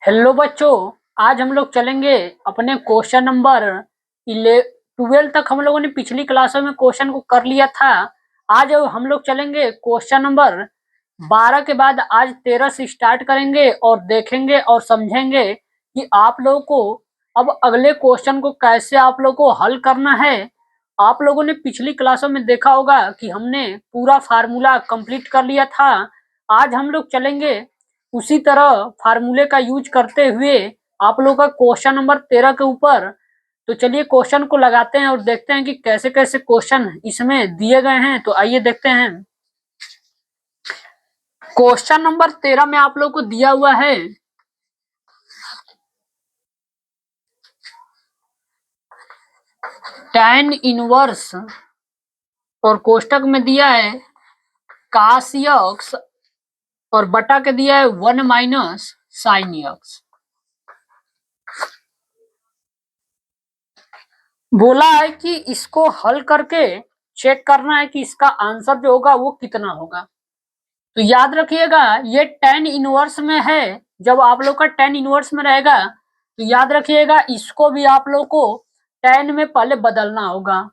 Hello बच्चों, आज हम लोग चलेंगे अपने क्वेश्चन नंबर 12 तक। हम लोगों ने पिछली क्लासों में क्वेश्चन को कर लिया था। आज हम लोग चलेंगे क्वेश्चन नंबर 12 के बाद आज 13 से स्टार्ट करेंगे और देखेंगे और समझेंगे कि आप लोगों को अब अगले क्वेश्चन को कैसे आप लोग को हल करना है। आप लोगों ने पिछली क्लासों में देखा होगा कि हमने पूरा फार्मूला कंप्लीट कर लिया था। आज हम लोग चलेंगे उसी तरह फार्मूले का यूज करते हुए आप लोग का क्वेश्चन नंबर 13 के ऊपर। तो चलिए क्वेश्चन को लगाते हैं और देखते हैं कि कैसे कैसे क्वेश्चन इसमें दिए गए हैं। तो आइए देखते हैं। क्वेश्चन नंबर 13 में आप लोग को दिया हुआ है tan इनवर्स और कोष्टक में दिया है cos x और बटा के दिया है 1 माइनस sin x। बोला है कि इसको हल करके चेक करना है कि इसका आंसर जो होगा वो कितना होगा। तो याद रखिएगा ये tan इनवर्स में है। जब आप लोग का tan इनवर्स में रहेगा तो याद रखिएगा इसको भी आप लोग को tan में पहले बदलना होगा।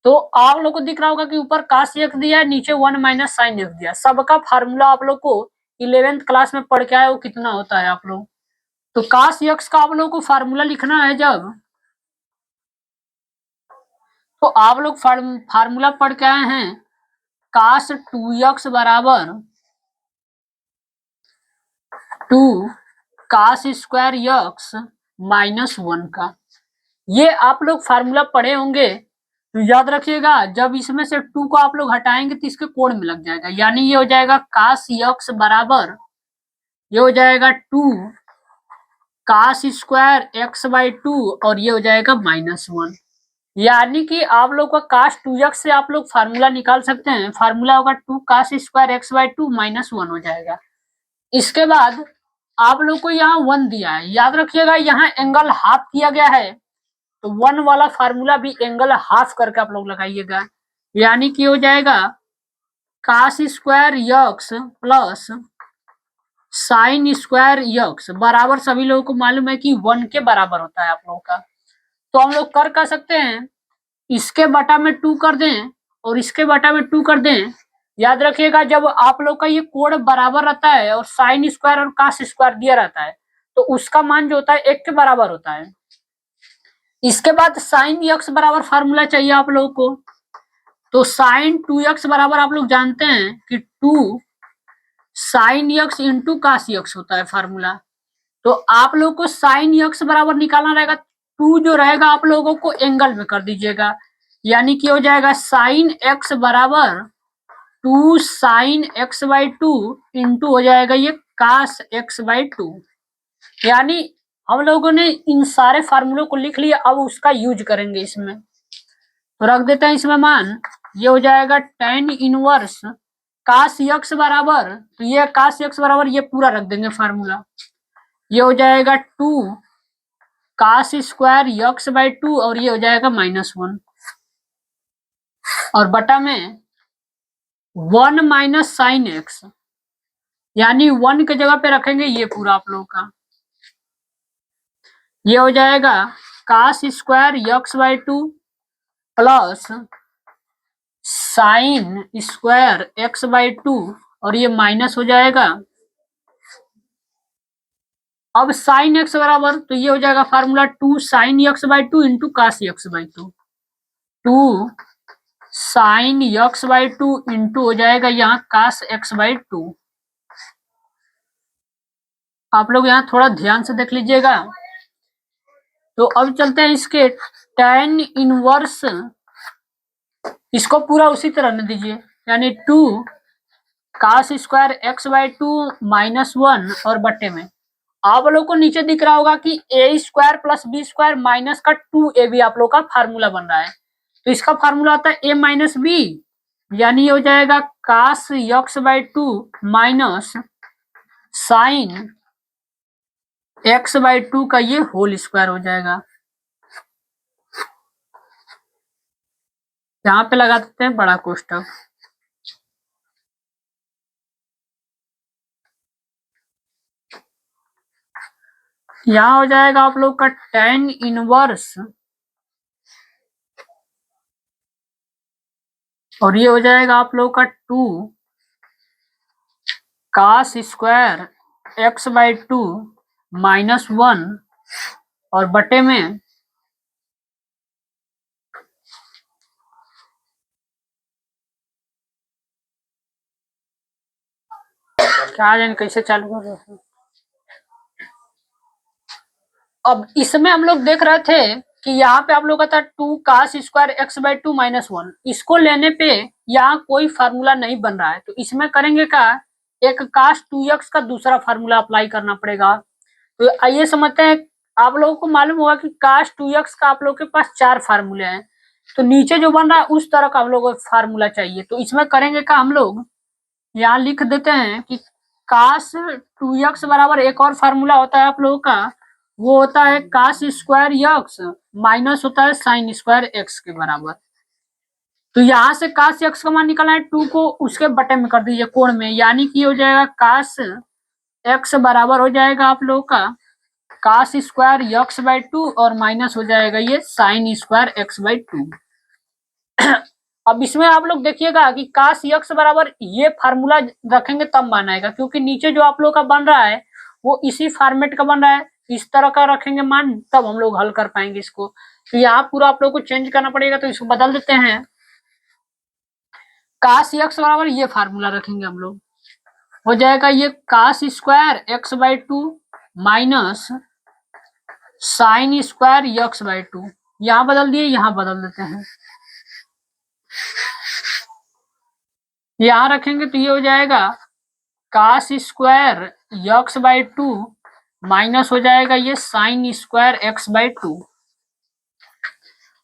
तो आप लोग को दिख रहा होगा कि ऊपर cos x दिया है, नीचे 1 माइनस sin x दिया। सबका फार्मूला आप लोग को 11th क्लास में पढ़ के आए, वो कितना होता है आप लोग। तो cos x का आप लोग को फार्मूला लिखना है जब, तो आप लोग फार्मूला पढ़ के आए हैं cos 2x बराबर 2 cos स्क्वायर x माइनस 1 का। ये आप लोग फार्मूला पढ़े होंगे। तो याद रखिएगा जब इसमें से 2 को आप लोग हटाएंगे तो इसके कोण में लग जाएगा, यानी ये हो जाएगा cos x बराबर, ये हो जाएगा 2 cos स्क्वायर x बाई 2 और ये हो जाएगा माइनस 1। यानी कि आप लोग का cos 2x से आप लोग फार्मूला निकाल सकते हैं। फार्मूला होगा 2 cos square x by 2 minus 1 हो जाएगा। इसके बाद आप लोग को यहाँ 1 दिया है, याद रखिएगा यहाँ एंगल हाफ किया गया है। तो 1 वाला फार्मूला भी एंगल हाफ करके आप लोग लगाइएगा, यानी कि हो जाएगा cos square x plus sin square x बराबर, सभी लोगों को मालूम है कि 1 के बराबर होता है आप लोगों का। तो हम लोग कर सकते हैं इसके बटा में 2 कर दें और इसके बटा में 2 कर दें। याद रखिएगा जब आप लोग का ये कोण बराबर रहता है और साइन स्क्वायर और cos स्क्वायर दिया रहता है तो उसका मान जो होता है 1 के बराबर होता है। इसके बाद साइन x बराबर फार्मूला चाहिए आप लोगों को। तो साइन 2x बराबर आप लोग जानते हैं कि 2 sine x into cos x होता है फार्मूला। तो आप लोग को साइन x बराबर निकालना रहेगा। 2 जो रहेगा आप लोगों को एंगल में कर दीजिएगा, यानी कि हो जाएगा साइन x बराबर 2 साइन x बाई 2 इंटू हो जाएगा ये cos x बाई 2। यानी हम लोगों ने इन सारे फार्मूलों को लिख लिया, अब उसका यूज करेंगे इसमें। तो रख देते हैं इसमें मान, ये हो जाएगा tan इनवर्स cos x बराबर, तो ये cos x बराबर ये पूरा रख देंगे फार्मूला। ये हो जाएगा 2 cos स्क्वायर x बाई 2 और ये हो जाएगा माइनस 1 और बटा में 1 माइनस साइन एक्स, यानी 1 के जगह पे रखेंगे ये पूरा आप लोगों का। ये हो जाएगा cos square x by 2 plus sine square x by 2 और ये माइनस हो जाएगा। अब साइन x बराबर, तो ये हो जाएगा formula 2 sine x by 2 into cos x by 2। 2 sine x by 2 into हो जाएगा यहाँ cos x बाई 2। आप लोग यहाँ थोड़ा ध्यान से देख लीजिएगा। तो अब चलते हैं इसके tan इनवर्स, इसको पूरा उसी तरह न दीजिए, यानी 2 cos square x by 2 minus 1 और बट्टे में आप लोग को नीचे दिख रहा होगा कि a square plus b square minus का 2ab आप लोग का फार्मूला बन रहा है। तो इसका फार्मूला आता है a माइनस बी, यानी ये हो जाएगा cos x by 2 minus sine x by 2 का ये होल स्क्वायर हो जाएगा। यहाँ पे लगा देते हैं बड़ा कोष्टक। यहाँ हो जाएगा आप लोग का tan इनवर्स, और ये हो जाएगा आप लोग का 2 cos स्क्वायर x/2 -1 और बटे में क्या जाने कैसे चालू कर रहे हैं। अब इसमें हम लोग देख रहे थे कि यहाँ पे आप लोग का था 2 cos स्क्वायर x/2 -1, इसको लेने पे यहाँ कोई फार्मूला नहीं बन रहा है, तो इसमें करेंगे क्या, एक cos 2x का दूसरा फार्मूला अप्लाई करना पड़ेगा। तो आइए समझते हैं। आप लोगों को मालूम होगा कि cos 2x का आप लोग के पास 4 फार्मूले हैं, तो नीचे जो बन रहा है उस तरह का हम लोग को फार्मूला चाहिए। तो इसमें करेंगे क्या, हम लोग यहाँ लिख देते हैं कि cos 2x बराबर एक और फार्मूला होता है आप लोगों का, वो होता है cos स्क्वायर x माइनस होता है sin स्क्वायर x के बराबर। तो यहाँ से cos x का मान निकालना है, 2 को उसके बटे में कर दीजिए कोण में, यानी कि हो जाएगा cos x बराबर हो जाएगा आप लोगों का cos स्क्वायर x/2 और माइनस हो जाएगा ये sin स्क्वायर x/2। अब इसमें आप लोग देखिएगा कि cos x बराबर ये फार्मूला रखेंगे तब मान आएगा, क्योंकि नीचे जो आप लोग का बन रहा है वो इसी फॉर्मेट का बन रहा है, इस तरह का रखेंगे मान तब हम लोग हल कर पाएंगे इसको। तो यहाँ पूरा आप लोग को चेंज करना पड़ेगा, तो इसको बदल देते हैं। cos x बराबर ये फार्मूला रखेंगे हम लोग, हो जाएगा ये cos square x/2 minus sin square x/2। यहाँ बदल दिए, यहाँ बदल देते हैं, यहाँ रखेंगे तो ये हो जाएगा cos स्क्वायर x/2 माइनस हो जाएगा ये sin स्क्वायर x/2।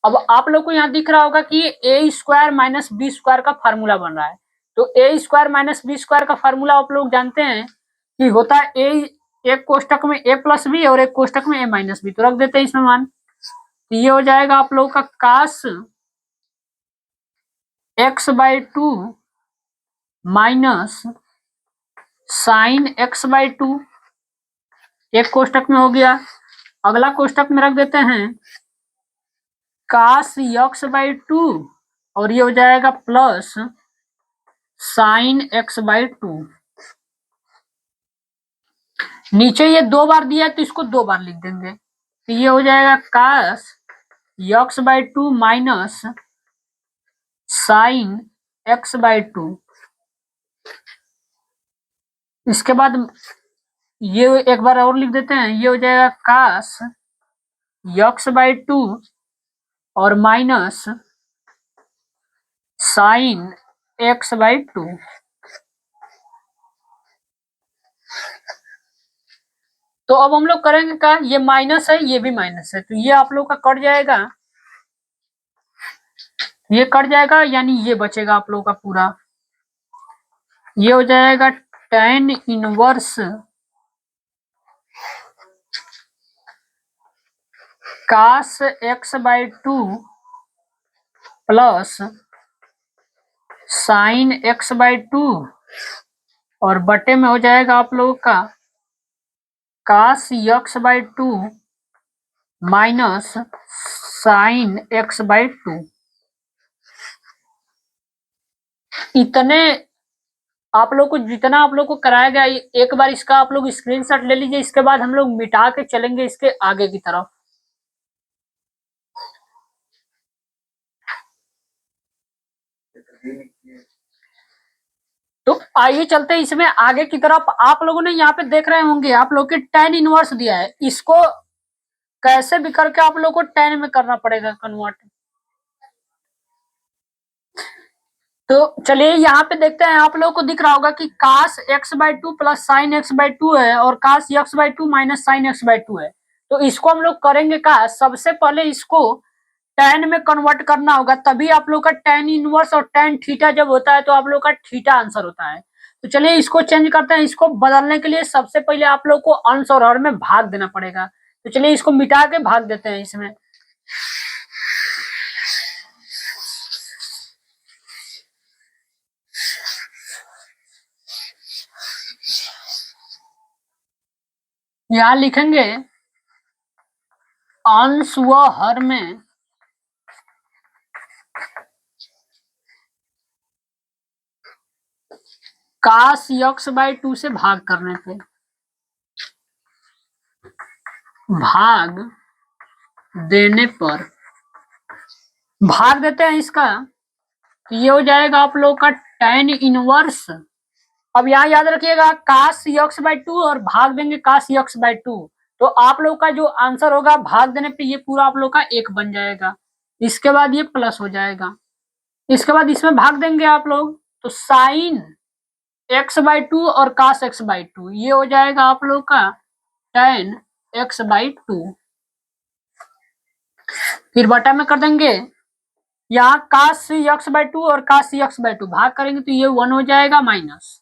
अब आप लोग को यहाँ दिख रहा होगा कि a square minus b square का फार्मूला बन रहा है। तो a square minus b square का फार्मूला आप लोग जानते हैं कि होता है a, एक कोष्टक में a प्लस बी और एक कोष्टक में a माइनस बी, तो रख देते हैं इसमें मान। तो ये हो जाएगा आप लोग का cos x/2 minus sin x/2, एक कोष्टक में हो गया। अगला कोष्टक में रख देते हैं cos x/2 और ये हो जाएगा प्लस sin x/2। नीचे ये 2 बार दिया है तो इसको 2 बार लिख देंगे, तो ये हो जाएगा cos x/2 minus sin x/2। इसके बाद ये एक बार और लिख देते हैं, ये हो जाएगा cos x/2 और माइनस sin x/2। तो अब हम लोग करेंगे क्या, ये माइनस है ये भी माइनस है, तो ये आप लोग का कट जाएगा, ये कट जाएगा, यानी ये बचेगा आप लोग का पूरा। ये हो जाएगा tan inverse cos x/2 plus sin x/2 और बटे में हो जाएगा आप लोगों का cos x/2 minus sin x/2। इतने आप लोग को जितना आप लोग को कराया गया, एक बार इसका आप लोग स्क्रीनशॉट ले लीजिए, इसके बाद हम लोग मिटा के चलेंगे इसके आगे की तरफ। तो आइए चलते हैं इसमें आगे की तरफ। आप लोगों ने यहाँ पे देख रहे होंगे आप लोग के tan इनवर्स दिया है, इसको कैसे भी करके आप लोग को tan में करना पड़ेगा कन्वर्ट। तो चलिए यहाँ पे देखते हैं, आप लोग को दिख रहा होगा कि cos x/2 plus sin x/2 है और cos x/2 minus sin x/2 है। तो इसको हम लोग करेंगे क्या, सबसे पहले इसको tan में कन्वर्ट करना होगा, तभी आप लोग का tan इनवर्स और tan थीटा जब होता है तो आप लोग का थीटा आंसर होता है। तो चलिए इसको चेंज करते हैं। इसको बदलने के लिए सबसे पहले आप लोग को अंश और हर में भाग देना पड़ेगा। तो चलिए इसको मिटा के भाग देते हैं इसमें। यहाँ लिखेंगे अंश व हर में cos x/2 से भाग करने पे भाग देने पर भाग देते हैं इसका, तो ये हो जाएगा आप लोग का tan इनवर्स। अब यहाँ याद रखिएगा cos x/2 और भाग देंगे cos x/2, तो आप लोग का जो आंसर होगा भाग देने पे ये पूरा आप लोग का 1 बन जाएगा। इसके बाद ये प्लस हो जाएगा। इसके बाद इसमें भाग देंगे आप लोग, तो sin x/2 और cos x/2 ये हो जाएगा आप लोग का tan x/2। फिर बटा में कर देंगे, यहाँ cos x/2 और cos x/2 भाग करेंगे तो ये 1 हो जाएगा माइनस,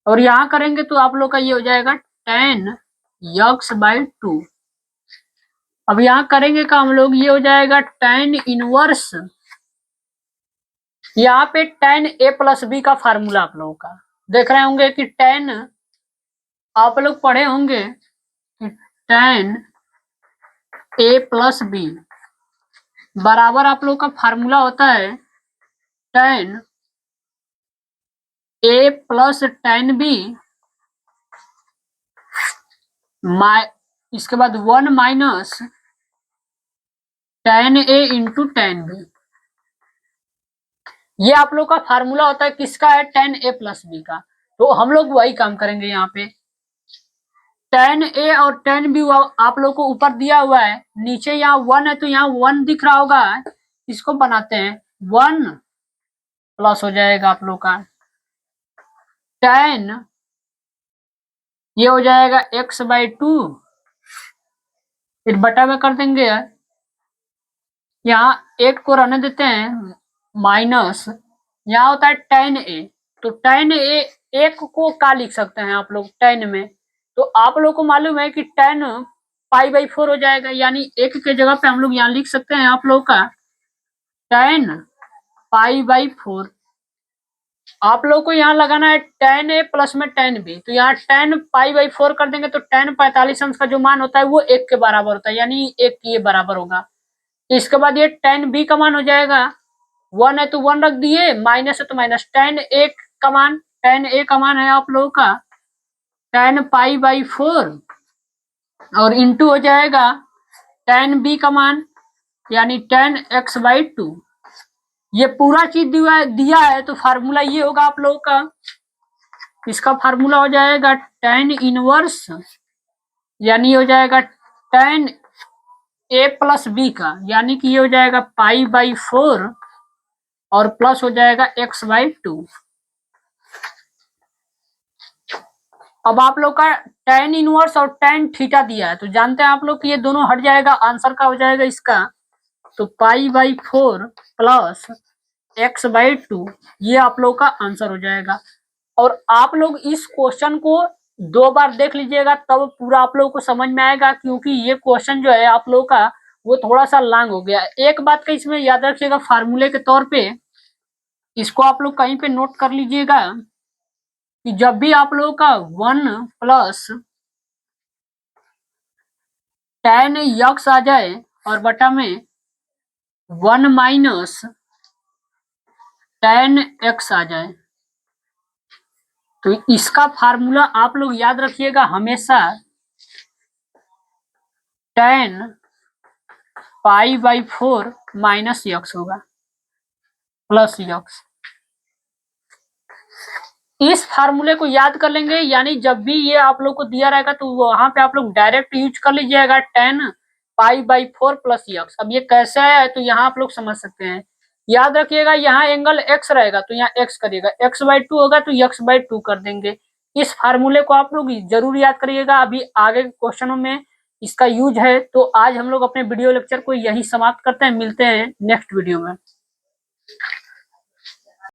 और यहाँ करेंगे तो आप लोग का ये हो जाएगा tan x/2। अब यहाँ करेंगे का हम लोग, ये हो जाएगा tan इनवर्स, यहाँ पे tan a प्लस बी का फार्मूला आप लोगों का देख रहे होंगे कि tan, आप लोग पढ़े होंगे कि tan a प्लस बी बराबर आप लोग का फार्मूला होता है tan a plus tan b, इसके बाद 1 minus tan a into tan b। ये आप लोग का फार्मूला होता है किसका है, tan a प्लस बी का। तो हम लोग वही काम करेंगे यहाँ पे, tan a और tan b आप लोग को ऊपर दिया हुआ है, नीचे यहाँ 1 है तो यहाँ 1 दिख रहा होगा, इसको बनाते हैं 1 प्लस हो जाएगा आप लोग का tan, ये हो जाएगा x/2, फिर बटा में कर देंगे, यहाँ 1 को रहने देते हैं माइनस, यहाँ होता है tan a, तो tan a 1 को क्या लिख सकते हैं आप लोग tan में, तो आप लोग को मालूम है कि tan π/4 हो जाएगा, यानी 1 के जगह पे हम लोग यहाँ लिख सकते हैं आप लोग का tan π/4। आप लोग को यहाँ लगाना है tan a प्लस में tan b, तो यहाँ tan π/4 कर देंगे तो tan 45 अंश का जो मान होता है वो 1 के बराबर होता है, यानी 1 के ये बराबर होगा। इसके बाद ये tan b का मान हो जाएगा, 1 है तो 1 रख दिए, माइनस है तो माइनस, tan a का मान है आप लोगों का tan π/4 और इंटू हो जाएगा tan b का मान यानी tan x/2। ये पूरा चीज दिया है तो फार्मूला ये होगा आप लोगों का, इसका फार्मूला हो जाएगा tan इनवर्स, यानी हो जाएगा tan a प्लस बी का, यानी कि ये हो जाएगा π/4 और प्लस हो जाएगा x/2। अब आप लोग का tan इनवर्स और tan थीटा दिया है, तो जानते हैं आप लोग कि ये दोनों हट जाएगा, आंसर का हो जाएगा इसका तो π/4 प्लस x/2, ये आप लोग का आंसर हो जाएगा। और आप लोग इस क्वेश्चन को 2 बार देख लीजिएगा तब पूरा आप लोग को समझ में आएगा, क्योंकि ये क्वेश्चन जो है आप लोग का वो थोड़ा सा लॉन्ग हो गया। एक बात का इसमें याद रखिएगा फार्मूले के तौर पे, इसको आप लोग कहीं पे नोट कर लीजिएगा कि जब भी आप लोगों का 1 प्लस tan x आ जाए और बटा में 1 माइनस tan x आ जाए, तो इसका फार्मूला आप लोग याद रखिएगा हमेशा tan π/4 माइनस x होगा प्लस x। इस फार्मूले को याद कर लेंगे, यानी जब भी ये आप लोग को दिया रहेगा तो वहां पे आप लोग डायरेक्ट यूज कर लीजिएगा tan π/4 प्लस x। अब ये कैसे है तो यहाँ आप लोग समझ सकते हैं, याद रखिएगा यहाँ एंगल x रहेगा तो यहाँ x करिएगा, x/2 होगा तो x/2 कर देंगे। इस फार्मूले को आप लोग जरूर याद करिएगा, अभी आगे क्वेश्चनों में इसका यूज है। तो आज हम लोग अपने वीडियो लेक्चर को यही समाप्त करते हैं, मिलते हैं नेक्स्ट वीडियो में।